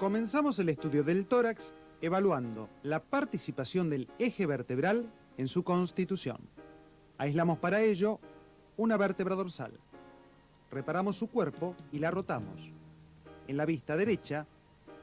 Comenzamos el estudio del tórax evaluando la participación del eje vertebral en su constitución. Aislamos para ello una vértebra dorsal. Reparamos su cuerpo y la rotamos. En la vista derecha,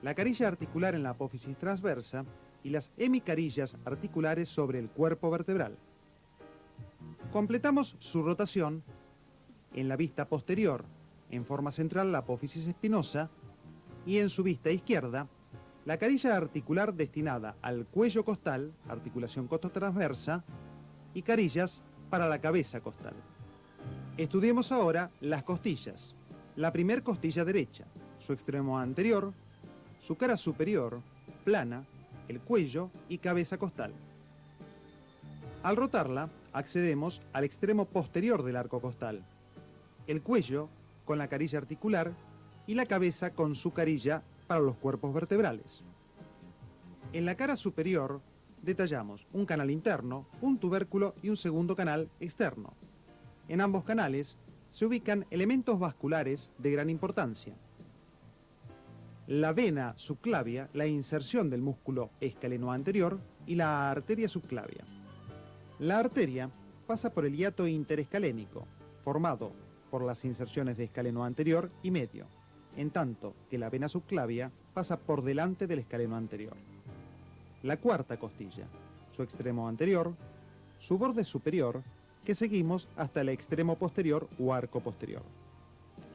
la carilla articular en la apófisis transversa y las hemicarillas articulares sobre el cuerpo vertebral. Completamos su rotación en la vista posterior, en forma central la apófisis espinosa, y en su vista izquierda, la carilla articular destinada al cuello costal, articulación costotransversa, y carillas para la cabeza costal. Estudiemos ahora las costillas. La primer costilla derecha, su extremo anterior, su cara superior, plana, el cuello y cabeza costal. Al rotarla, accedemos al extremo posterior del arco costal, el cuello con la carilla articular y la cabeza con su carilla para los cuerpos vertebrales. En la cara superior detallamos un canal interno, un tubérculo y un segundo canal externo. En ambos canales se ubican elementos vasculares de gran importancia. La vena subclavia, la inserción del músculo escaleno anterior y la arteria subclavia. La arteria pasa por el hiato interescalénico, formado por las inserciones de escaleno anterior y medio, en tanto que la vena subclavia pasa por delante del escaleno anterior. La cuarta costilla, su extremo anterior, su borde superior, que seguimos hasta el extremo posterior o arco posterior.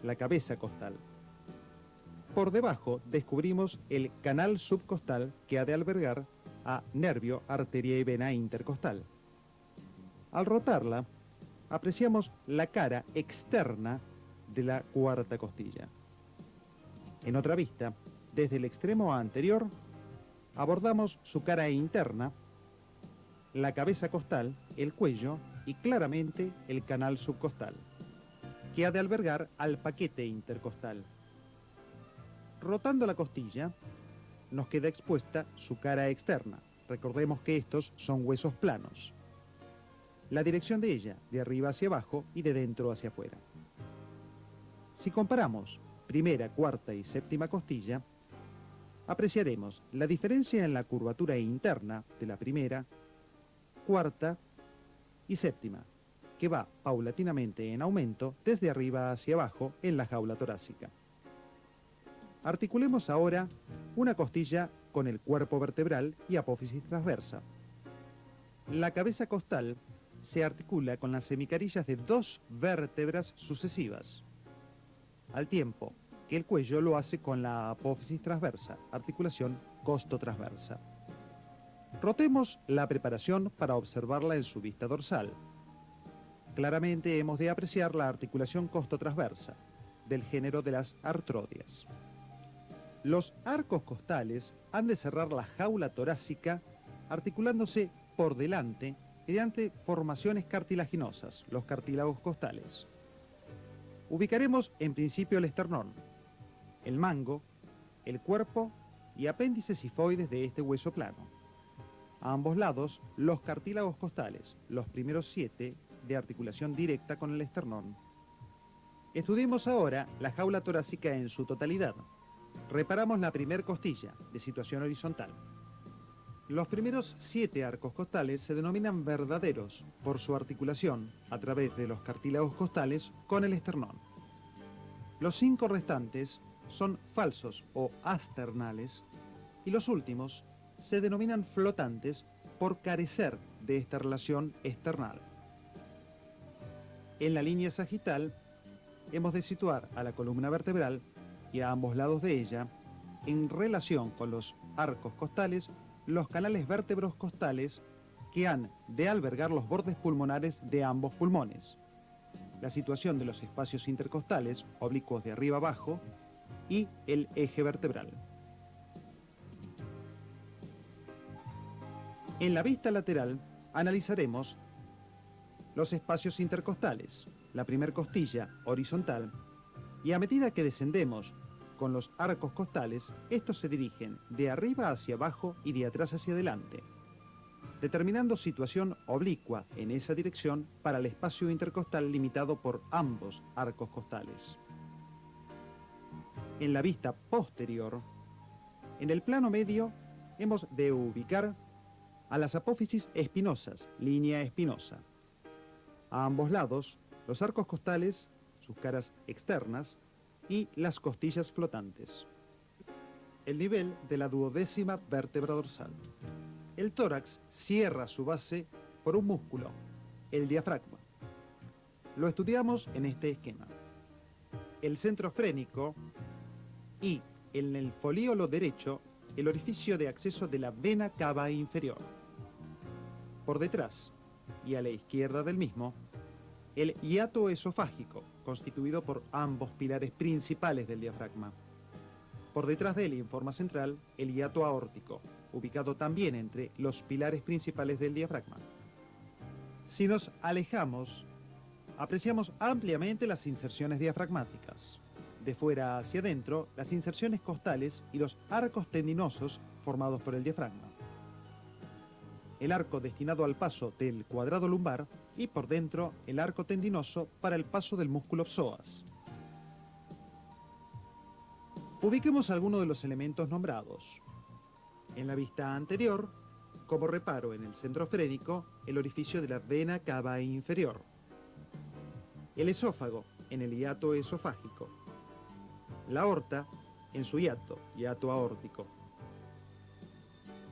La cabeza costal. Por debajo descubrimos el canal subcostal que ha de albergar a nervio, arteria y vena intercostal. Al rotarla, apreciamos la cara externa de la cuarta costilla. En otra vista, desde el extremo anterior, abordamos su cara interna, la cabeza costal, el cuello y claramente el canal subcostal, que ha de albergar al paquete intercostal. Rotando la costilla, nos queda expuesta su cara externa. Recordemos que estos son huesos planos. La dirección de ella, de arriba hacia abajo y de dentro hacia afuera. Si comparamos primera, cuarta y séptima costilla, apreciaremos la diferencia en la curvatura interna de la primera, cuarta y séptima, que va paulatinamente en aumento desde arriba hacia abajo en la jaula torácica. Articulemos ahora una costilla con el cuerpo vertebral y apófisis transversa. La cabeza costal se articula con las semicarillas de dos vértebras sucesivas, al tiempo que el cuello lo hace con la apófisis transversa, articulación costotransversa. Rotemos la preparación para observarla en su vista dorsal. Claramente hemos de apreciar la articulación costotransversa, del género de las artrodias. Los arcos costales han de cerrar la jaula torácica articulándose por delante mediante formaciones cartilaginosas, los cartílagos costales. Ubicaremos en principio el esternón, el mango, el cuerpo y apéndices sifoides de este hueso plano. A ambos lados, los cartílagos costales, los primeros 7 de articulación directa con el esternón. Estudiemos ahora la jaula torácica en su totalidad. Reparamos la primer costilla, de situación horizontal. Los primeros 7 arcos costales se denominan verdaderos por su articulación a través de los cartílagos costales con el esternón. Los 5 restantes son falsos o asternales y los últimos se denominan flotantes por carecer de esta relación esternal. En la línea sagital hemos de situar a la columna vertebral y a ambos lados de ella, en relación con los arcos costales, los canales vértebros costales que han de albergar los bordes pulmonares de ambos pulmones, la situación de los espacios intercostales, oblicuos de arriba abajo, y el eje vertebral. En la vista lateral analizaremos los espacios intercostales, la primer costilla horizontal, y a medida que descendemos con los arcos costales, estos se dirigen de arriba hacia abajo y de atrás hacia adelante, determinando situación oblicua en esa dirección para el espacio intercostal limitado por ambos arcos costales. En la vista posterior, En el plano medio hemos de ubicar a las apófisis espinosas, línea espinosa. A ambos lados, los arcos costales, sus caras externas y las costillas flotantes. El nivel de la duodécima vértebra dorsal. El tórax cierra su base por un músculo, el diafragma. Lo estudiamos en este esquema. El centro frénico y en el folíolo derecho el orificio de acceso de la vena cava inferior. Por detrás y a la izquierda del mismo, el hiato esofágico, constituido por ambos pilares principales del diafragma. Por detrás de él y en forma central, el hiato aórtico, ubicado también entre los pilares principales del diafragma. Si nos alejamos, apreciamos ampliamente las inserciones diafragmáticas. De fuera hacia adentro, las inserciones costales y los arcos tendinosos formados por el diafragma. El arco destinado al paso del cuadrado lumbar y por dentro el arco tendinoso para el paso del músculo psoas. Ubiquemos algunos de los elementos nombrados. En la vista anterior, como reparo en el centro frénico, el orificio de la vena cava inferior. El esófago en el hiato esofágico. La aorta en su hiato aórtico.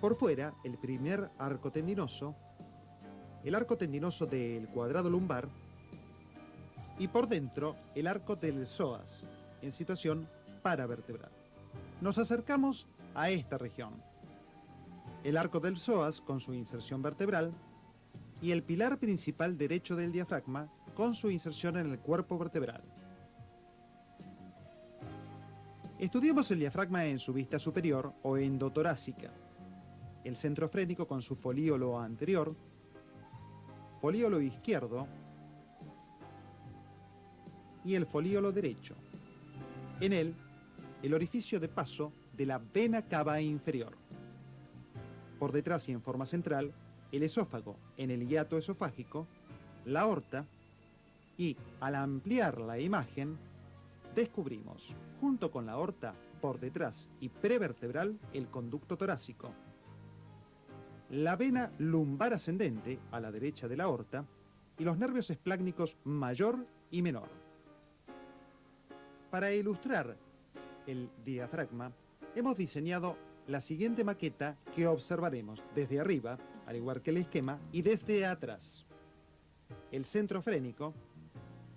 Por fuera, el primer arco tendinoso, el arco tendinoso del cuadrado lumbar y por dentro el arco del psoas en situación paravertebral. Nos acercamos a esta región. El arco del psoas con su inserción vertebral y el pilar principal derecho del diafragma con su inserción en el cuerpo vertebral. Estudiemos el diafragma en su vista superior o endotorácica. El centro frénico con su folíolo anterior, folíolo izquierdo y el folíolo derecho. En él, el orificio de paso de la vena cava inferior. Por detrás y en forma central, el esófago en el hiato esofágico, la aorta y, al ampliar la imagen, descubrimos, junto con la aorta, por detrás y prevertebral, el conducto torácico. La vena lumbar ascendente, a la derecha de la aorta, y los nervios esplácnicos mayor y menor. Para ilustrar el diafragma, hemos diseñado la siguiente maqueta que observaremos desde arriba, al igual que el esquema, y desde atrás. El centro frénico,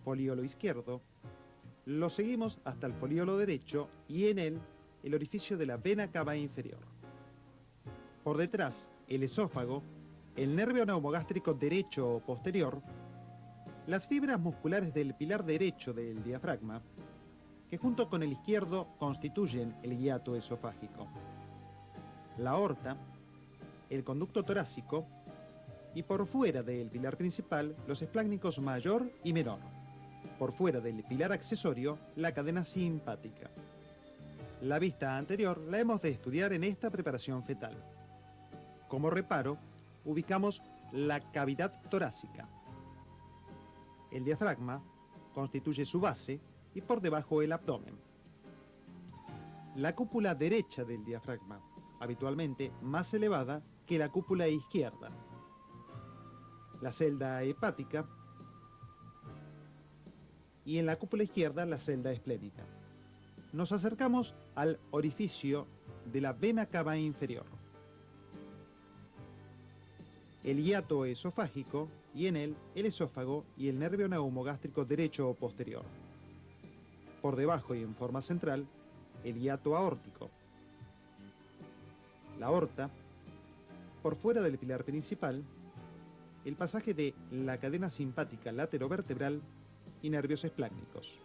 folíolo izquierdo, lo seguimos hasta el folíolo derecho y en él el orificio de la vena cava inferior. Por detrás, el esófago, el nervio neumogástrico derecho o posterior, las fibras musculares del pilar derecho del diafragma, que junto con el izquierdo constituyen el hiato esofágico, la aorta, el conducto torácico y por fuera del pilar principal los esplácnicos mayor y menor. Por fuera del pilar accesorio, la cadena simpática. La vista anterior la hemos de estudiar en esta preparación fetal. Como reparo, ubicamos la cavidad torácica. El diafragma constituye su base y por debajo el abdomen. La cúpula derecha del diafragma, habitualmente más elevada que la cúpula izquierda. La celda hepática y en la cúpula izquierda la celda esplénica. Nos acercamos al orificio de la vena cava inferior. El hiato esofágico y en él el esófago y el nervio neumogástrico derecho o posterior. Por debajo y en forma central, el hiato aórtico. La aorta, por fuera del pilar principal, el pasaje de la cadena simpática laterovertebral y nervios esplácnicos.